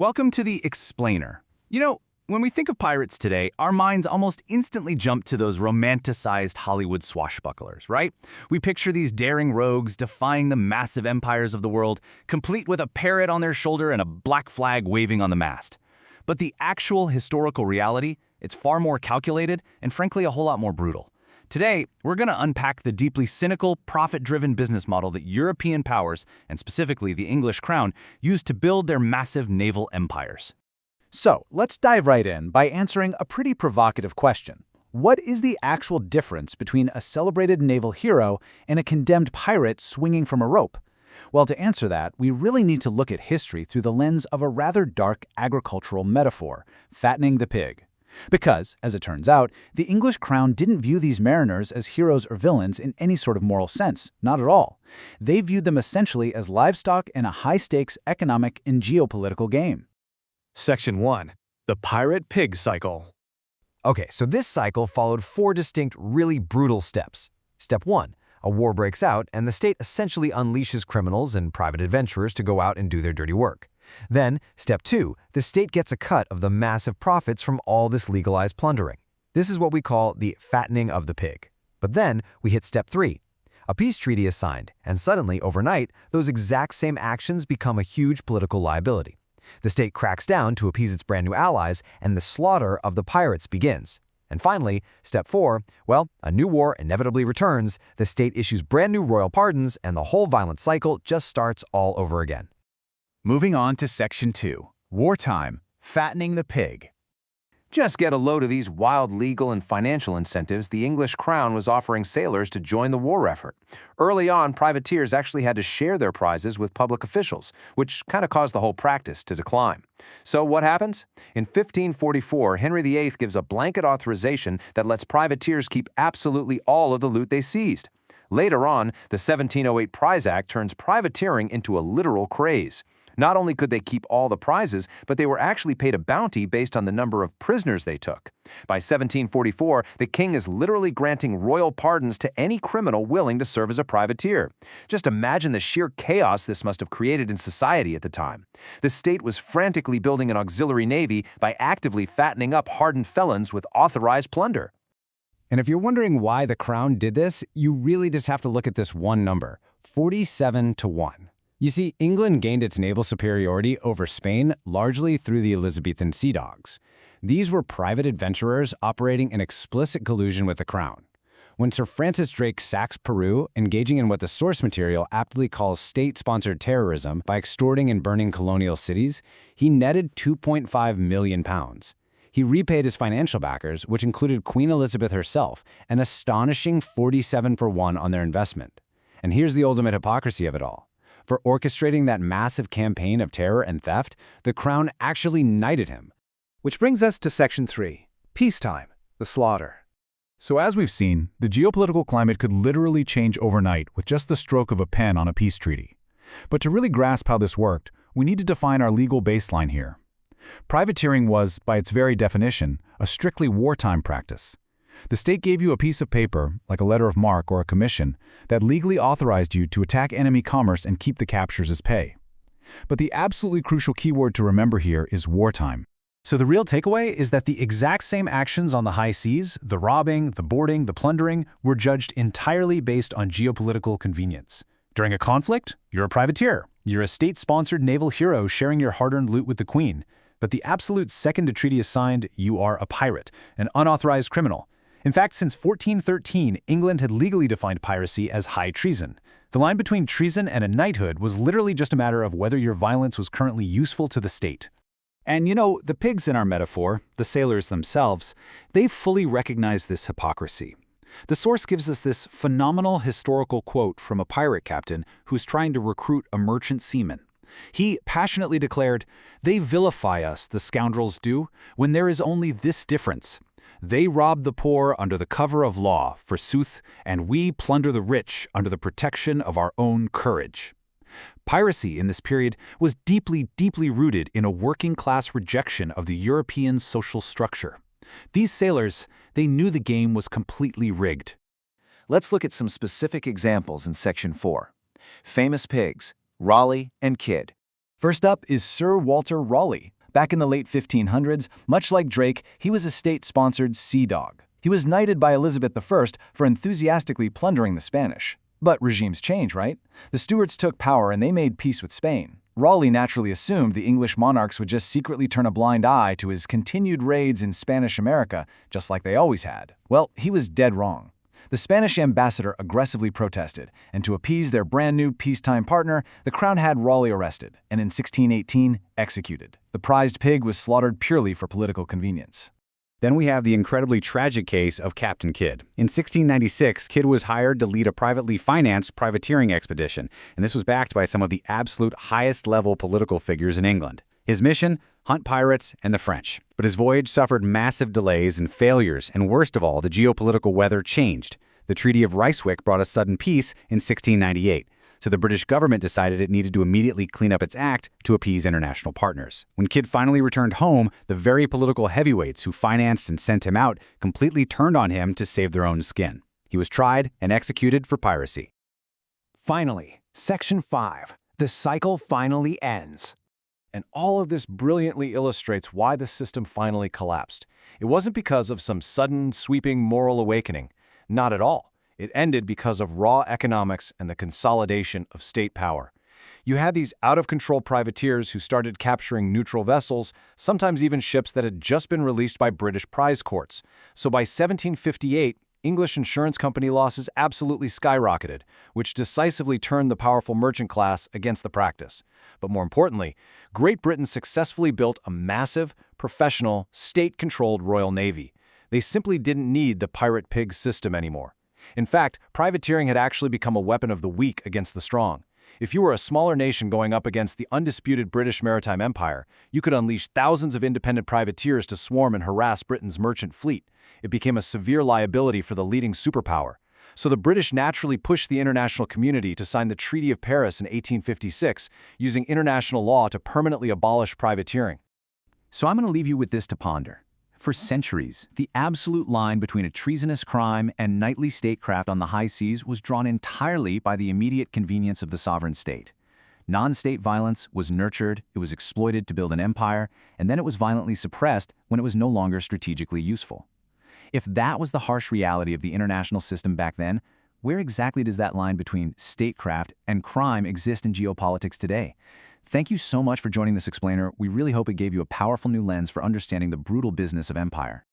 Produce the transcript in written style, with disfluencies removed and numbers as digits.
Welcome to the Explainer. When we think of pirates today, our minds almost instantly jump to those romanticized Hollywood swashbucklers, right? We picture these daring rogues defying the massive empires of the world, complete with a parrot on their shoulder and a black flag waving on the mast. But the actual historical reality, it's far more calculated and frankly a whole lot more brutal. Today, we're going to unpack the deeply cynical, profit-driven business model that European powers, and specifically the English crown, used to build their massive naval empires. So, let's dive right in by answering a pretty provocative question. What is the actual difference between a celebrated naval hero and a condemned pirate swinging from a rope? Well, to answer that, we really need to look at history through the lens of a rather dark agricultural metaphor, fattening the pig. Because, as it turns out, the English crown didn't view these mariners as heroes or villains in any sort of moral sense, not at all. They viewed them essentially as livestock in a high-stakes economic and geopolitical game. Section 1. The Pirate Pig Cycle. Okay, so this cycle followed 4 distinct, really brutal steps. Step 1. A war breaks out, and the state essentially unleashes criminals and private adventurers to go out and do their dirty work. Then, Step 2, the state gets a cut of the massive profits from all this legalized plundering. This is what we call the fattening of the pig. But then, we hit Step 3. A peace treaty is signed, and suddenly, overnight, those exact same actions become a huge political liability. The state cracks down to appease its brand new allies, and the slaughter of the pirates begins. And finally, Step 4, well, a new war inevitably returns, the state issues brand new royal pardons, and the whole violent cycle just starts all over again. Moving on to Section 2. Wartime, fattening the pig. Just get a load of these wild legal and financial incentives the English crown was offering sailors to join the war effort. Early on, privateers actually had to share their prizes with public officials, which kind of caused the whole practice to decline. So what happens? In 1544, Henry VIII gives a blanket authorization that lets privateers keep absolutely all of the loot they seized. Later on, the 1708 Prize Act turns privateering into a literal craze. Not only could they keep all the prizes, but they were actually paid a bounty based on the number of prisoners they took. By 1744, the king is literally granting royal pardons to any criminal willing to serve as a privateer. Just imagine the sheer chaos this must have created in society at the time. The state was frantically building an auxiliary navy by actively fattening up hardened felons with authorized plunder. And if you're wondering why the crown did this, you really just have to look at this one number, 47-1. You see, England gained its naval superiority over Spain largely through the Elizabethan sea dogs. These were private adventurers operating in explicit collusion with the crown. When Sir Francis Drake sacks Peru, engaging in what the source material aptly calls state-sponsored terrorism by extorting and burning colonial cities, he netted £2.5 million. He repaid his financial backers, which included Queen Elizabeth herself, an astonishing 47-1 on their investment. And here's the ultimate hypocrisy of it all. For orchestrating that massive campaign of terror and theft, the crown actually knighted him. Which brings us to Section 3. Peacetime, the slaughter. So as we've seen, the geopolitical climate could literally change overnight with just the stroke of a pen on a peace treaty. But to really grasp how this worked, we need to define our legal baseline here. Privateering was, by its very definition, a strictly wartime practice. The state gave you a piece of paper, like a letter of marque or a commission, that legally authorized you to attack enemy commerce and keep the captures as pay. But the absolutely crucial keyword to remember here is wartime. So the real takeaway is that the exact same actions on the high seas, the robbing, the boarding, the plundering, were judged entirely based on geopolitical convenience. During a conflict, you're a privateer. You're a state-sponsored naval hero sharing your hard-earned loot with the Queen. But the absolute second a treaty is signed, you are a pirate, an unauthorized criminal. In fact, since 1413, England had legally defined piracy as high treason. The line between treason and a knighthood was literally just a matter of whether your violence was currently useful to the state. And the pigs in our metaphor, the sailors themselves, they fully recognize this hypocrisy. The source gives us this phenomenal historical quote from a pirate captain who's trying to recruit a merchant seaman. He passionately declared, "They vilify us, the scoundrels do, when there is only this difference. They rob the poor under the cover of law, forsooth, and we plunder the rich under the protection of our own courage." Piracy in this period was deeply, deeply rooted in a working-class rejection of the European social structure. These sailors, they knew the game was completely rigged. Let's look at some specific examples in Section 4. Famous pigs, Raleigh and Kidd. First up is Sir Walter Raleigh. Back in the late 1500s, much like Drake, he was a state-sponsored sea dog. He was knighted by Elizabeth I for enthusiastically plundering the Spanish. But regimes change, right? The Stuarts took power and they made peace with Spain. Raleigh naturally assumed the English monarchs would just secretly turn a blind eye to his continued raids in Spanish America, just like they always had. Well, he was dead wrong. The Spanish ambassador aggressively protested, and to appease their brand-new peacetime partner, the crown had Raleigh arrested, and in 1618, executed. The prized pig was slaughtered purely for political convenience. Then we have the incredibly tragic case of Captain Kidd. In 1696, Kidd was hired to lead a privately financed privateering expedition, and this was backed by some of the absolute highest-level political figures in England. His mission? Hunt pirates and the French. But his voyage suffered massive delays and failures, and worst of all, the geopolitical weather changed. The Treaty of Ryswick brought a sudden peace in 1698. So the British government decided it needed to immediately clean up its act to appease international partners. When Kidd finally returned home, the very political heavyweights who financed and sent him out completely turned on him to save their own skin. He was tried and executed for piracy. Finally, Section 5. The cycle finally ends. And all of this brilliantly illustrates why the system finally collapsed. It wasn't because of some sudden, sweeping moral awakening. Not at all. It ended because of raw economics and the consolidation of state power. You had these out-of-control privateers who started capturing neutral vessels, sometimes even ships that had just been released by British prize courts. So by 1758, English insurance company losses absolutely skyrocketed, which decisively turned the powerful merchant class against the practice. But more importantly, Great Britain successfully built a massive, professional, state-controlled Royal Navy. They simply didn't need the pirate pig system anymore. In fact, privateering had actually become a weapon of the weak against the strong. If you were a smaller nation going up against the undisputed British maritime empire, you could unleash thousands of independent privateers to swarm and harass Britain's merchant fleet. It became a severe liability for the leading superpower. So the British naturally pushed the international community to sign the Treaty of Paris in 1856, using international law to permanently abolish privateering. So I'm going to leave you with this to ponder. For centuries, the absolute line between a treasonous crime and knightly statecraft on the high seas was drawn entirely by the immediate convenience of the sovereign state. Non-state violence was nurtured, it was exploited to build an empire, and then it was violently suppressed when it was no longer strategically useful. If that was the harsh reality of the international system back then, where exactly does that line between statecraft and crime exist in geopolitics today? Thank you so much for joining this explainer. We really hope it gave you a powerful new lens for understanding the brutal business of empire.